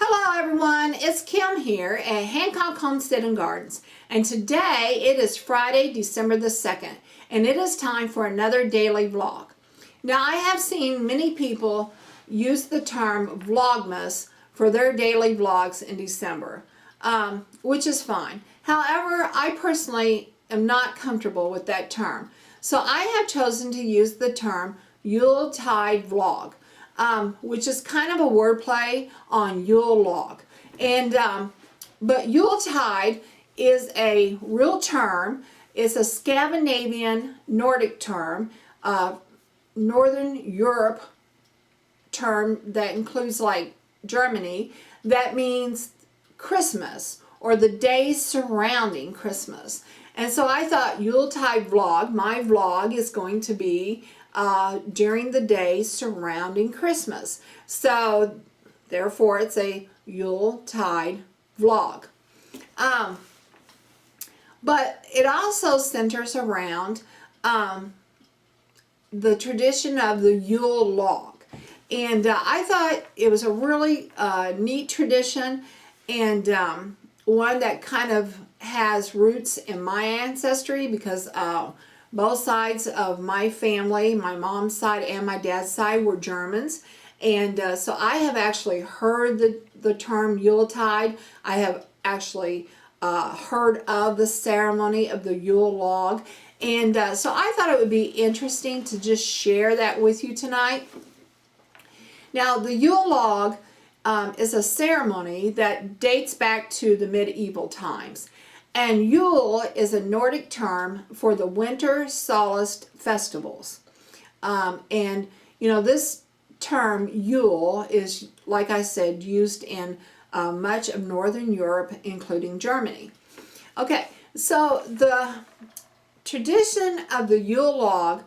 Hello everyone, it's Kim here at Hancock Homesteading Gardens, and today it is Friday, December the 2nd, and it is time for another daily vlog. Now I have seen many people use the term Vlogmas for their daily vlogs in December, which is fine. However, I personally am not comfortable with that term, so I have chosen to use the term Yuletide vlog. Which is kind of a wordplay on Yule Log. But Yuletide is a real term. It's a Scandinavian Nordic term, Northern Europe term that includes like Germany, that means Christmas or the days surrounding Christmas. And so I thought Yuletide vlog, my vlog is going to be during the days surrounding Christmas. So therefore it's a Yuletide vlog. But it also centers around the tradition of the Yule Log. And I thought it was a really neat tradition, and one that kind of has roots in my ancestry, because both sides of my family, my mom's side and my dad's side, were Germans. And so I have actually heard the term Yuletide. I have actually heard of the ceremony of the Yule Log. And so I thought it would be interesting to just share that with you tonight. Now, the Yule Log is a ceremony that dates back to the medieval times. And Yule is a Nordic term for the winter solstice festivals. And, you know, this term Yule is, like I said, used in much of Northern Europe, including Germany. Okay, so the tradition of the Yule Log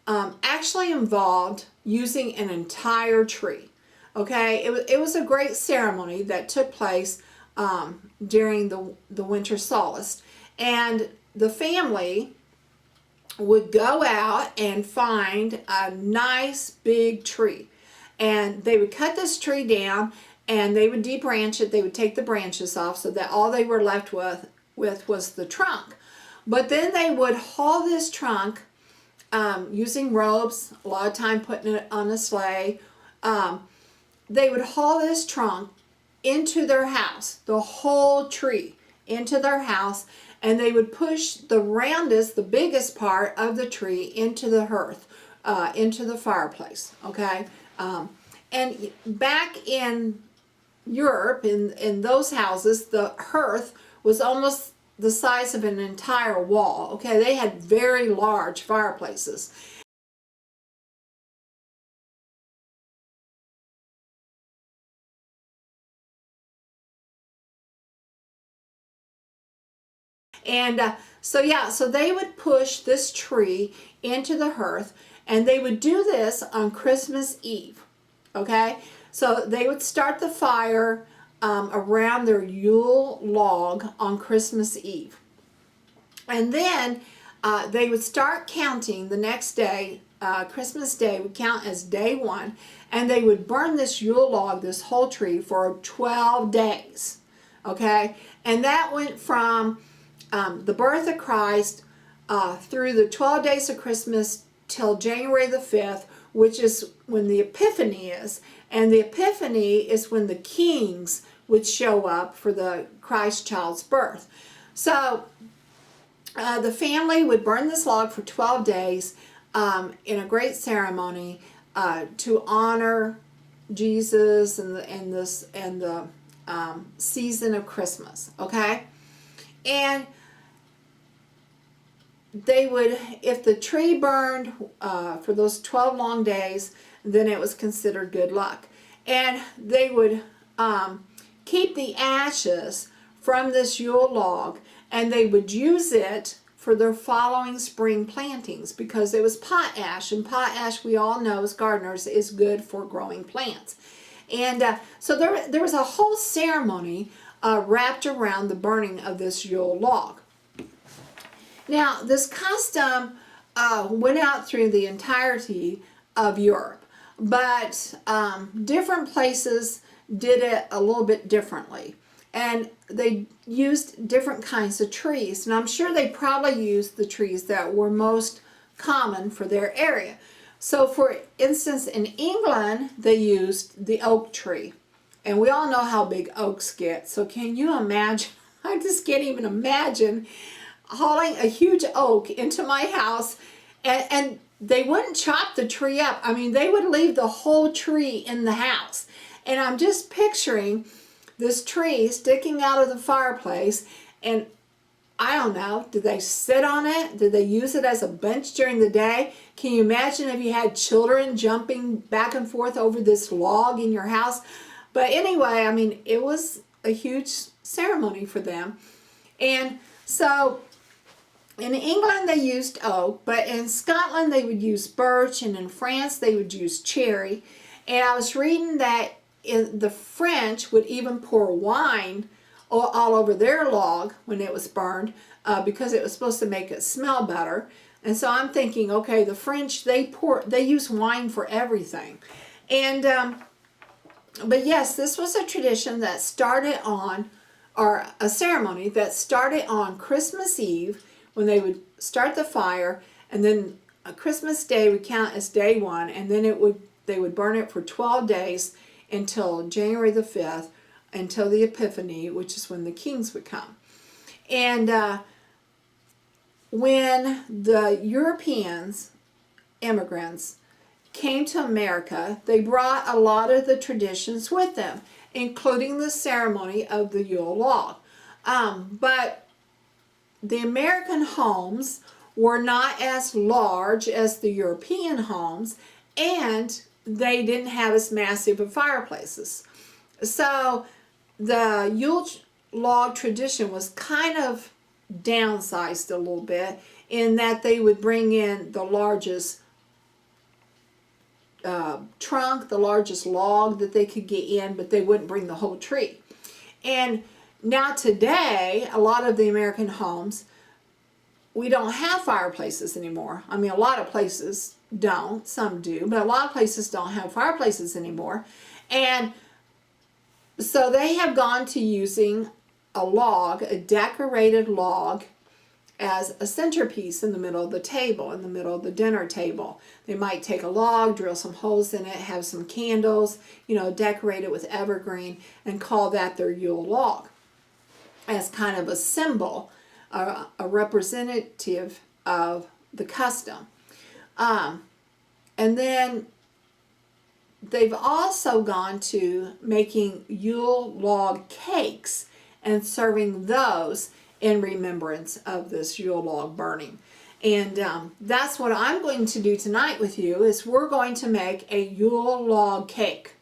actually involved using an entire tree. Okay, it was a great ceremony that took place during the winter solstice, and the family would go out and find a nice big tree, and they would cut this tree down and they would debranch it. They would take the branches off so that all they were left with was the trunk. But then they would haul this trunk using ropes, a lot of time putting it on a sleigh. They would haul this trunk into their house, the whole tree into their house, and they would push the roundest, the biggest part of the tree into the hearth, into the fireplace, okay? And back in Europe, in those houses, the hearth was almost the size of an entire wall, okay? They had very large fireplaces. And so they would push this tree into the hearth, and they would do this on Christmas Eve, okay? So they would start the fire around their Yule Log on Christmas Eve. And then they would start counting the next day. Christmas Day would count as day one, and they would burn this Yule Log, this whole tree, for 12 days, okay? And that went from the birth of Christ through the 12 days of Christmas till January the 5th, which is when the Epiphany is. And the Epiphany is when the kings would show up for the Christ child's birth. So the family would burn this log for 12 days in a great ceremony to honor Jesus and the season of Christmas, okay? And they would, if the tree burned for those 12 long days, then it was considered good luck. And they would keep the ashes from this Yule Log, and they would use it for their following spring plantings, because it was pot ash, and pot ash, we all know as gardeners, is good for growing plants. And so there was a whole ceremony wrapped around the burning of this Yule Log. Now, this custom went out through the entirety of Europe, but different places did it a little bit differently. And they used different kinds of trees. And I'm sure they probably used the trees that were most common for their area. So for instance, in England, they used the oak tree. And we all know how big oaks get. So can you imagine? I just can't even imagine hauling a huge oak into my house, and they wouldn't chop the tree up. I mean, they would leave the whole tree in the house. And I'm just picturing this tree sticking out of the fireplace, and I don't know, did they sit on it? Did they use it as a bench during the day? Can you imagine if you had children jumping back and forth over this log in your house? But anyway, I mean, it was a huge ceremony for them. And so in England they used oak, but in Scotland they would use birch, and in France they would use cherry. And I was reading that the French would even pour wine all over their log when it was burned, because it was supposed to make it smell better. And so I'm thinking, okay, the French, they use wine for everything. And but yes, this was a tradition that started on, or a ceremony that started on Christmas Eve, when they would start the fire, and then Christmas Day would count as day one, and then they would burn it for 12 days until January the 5th, until the Epiphany, which is when the kings would come. And when the Europeans, immigrants, came to America, they brought a lot of the traditions with them, including the ceremony of the Yule Log. But the American homes were not as large as the European homes, and they didn't have as massive of fireplaces. So the Yule Log tradition was kind of downsized a little bit, in that they would bring in the largest trunk, the largest log that they could get in, but they wouldn't bring the whole tree. And now today, a lot of the American homes, we don't have fireplaces anymore. I mean, a lot of places don't, some do, but a lot of places don't have fireplaces anymore. And so they have gone to using a log, a decorated log, as a centerpiece in the middle of the table, in the middle of the dinner table. They might take a log, drill some holes in it, have some candles, decorate it with evergreen, and call that their Yule Log, as kind of a symbol, a representative of the custom. And then they've also gone to making Yule Log cakes and serving those in remembrance of this Yule Log burning. And that's what I'm going to do tonight with you, is we're going to make a Yule Log cake.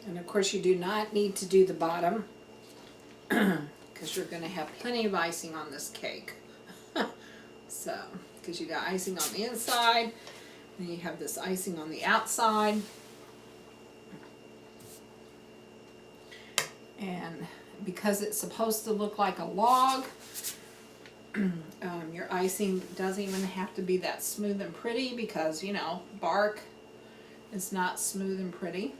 And of course you do not need to do the bottom, because you're going to have plenty of icing on this cake. So, because you got icing on the inside, and you have this icing on the outside. And because it's supposed to look like a log, your icing doesn't even have to be that smooth and pretty, because, bark is not smooth and pretty.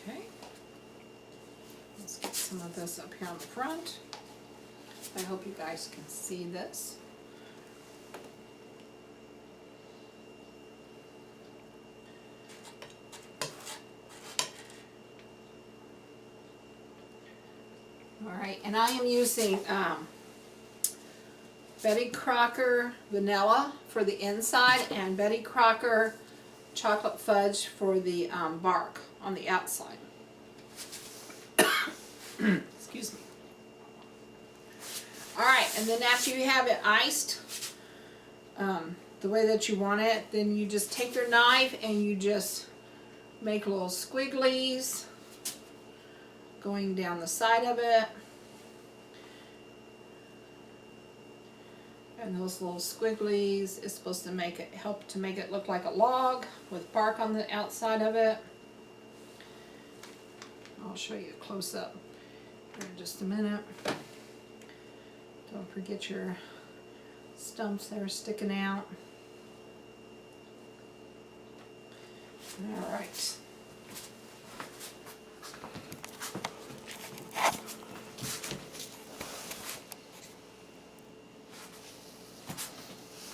Okay, let's get some of this up here on the front. I hope you guys can see this. All right, and I am using Betty Crocker vanilla for the inside, and Betty Crocker chocolate fudge for the bark on the outside. Excuse me. Alright, and then after you have it iced the way that you want it, then you just take your knife and you just make little squigglies going down the side of it. And those little squigglies is supposed to help to make it look like a log with bark on the outside of it. I'll show you a close-up here in just a minute. Don't forget your stumps that are sticking out. All right.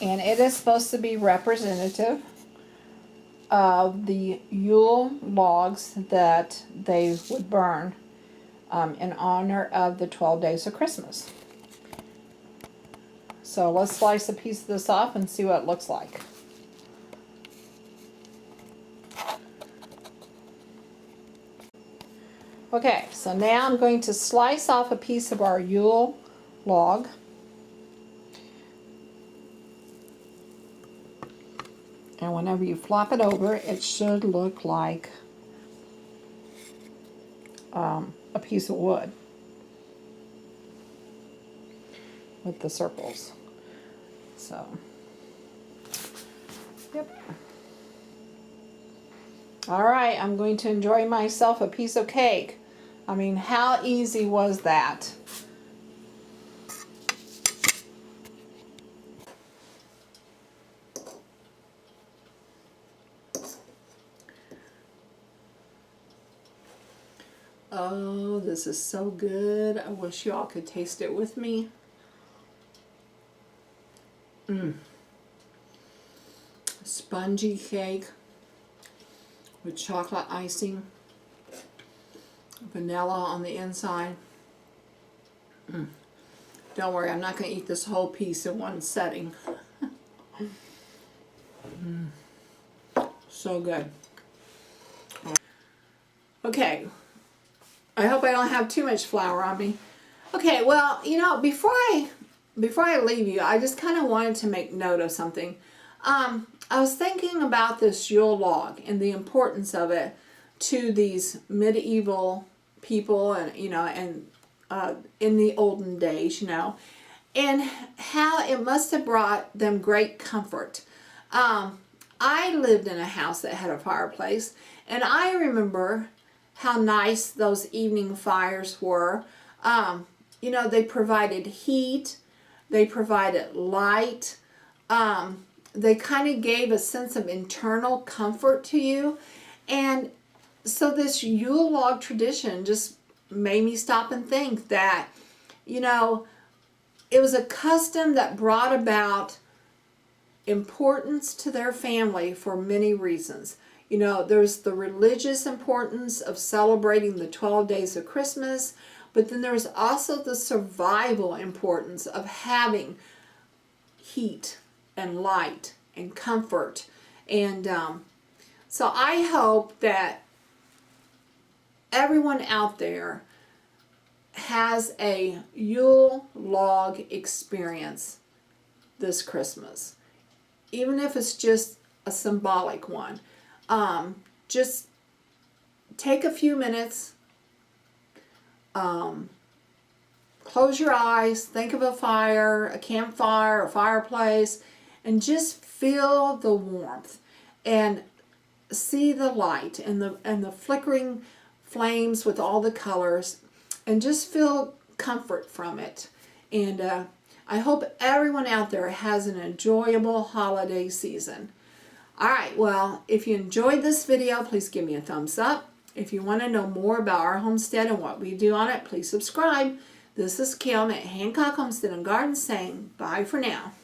And it is supposed to be representative of the Yule logs that they would burn in honor of the 12 days of Christmas. So let's slice a piece of this off and see what it looks like. Okay, so now I'm going to slice off a piece of our Yule log. And whenever you flop it over, it should look like a piece of wood with the circles. So, yep. All right, I'm going to enjoy myself a piece of cake. I mean, how easy was that? Oh, this is so good. I wish y'all could taste it with me. Spongy cake with chocolate icing, vanilla on the inside. Don't worry, I'm not going to eat this whole piece in one setting. So good. Okay. I hope I don't have too much flour on me. Okay, well, you know, before I leave you, I just kind of wanted to make note of something. I was thinking about this Yule log and the importance of it to these medieval people, and you know, and in the olden days, you know, and how it must have brought them great comfort. I lived in a house that had a fireplace, and I remember how nice those evening fires were. You know, they provided heat, they provided light, they kind of gave a sense of internal comfort to you. And so this Yule log tradition just made me stop and think that, you know, it was a custom that brought about importance to their family for many reasons. You know, there's the religious importance of celebrating the 12 days of Christmas, but then there's also the survival importance of having heat and light and comfort. And so I hope that everyone out there has a Yule log experience this Christmas, even if it's just a symbolic one. Just take a few minutes, close your eyes, think of a fire, a campfire, a fireplace, and just feel the warmth and see the light and the flickering flames with all the colors, and just feel comfort from it. And I hope everyone out there has an enjoyable holiday season. Alright, well, if you enjoyed this video, please give me a thumbs up. If you want to know more about our homestead and what we do on it, please subscribe. This is Kim at Hancock Homestead and Garden saying bye for now.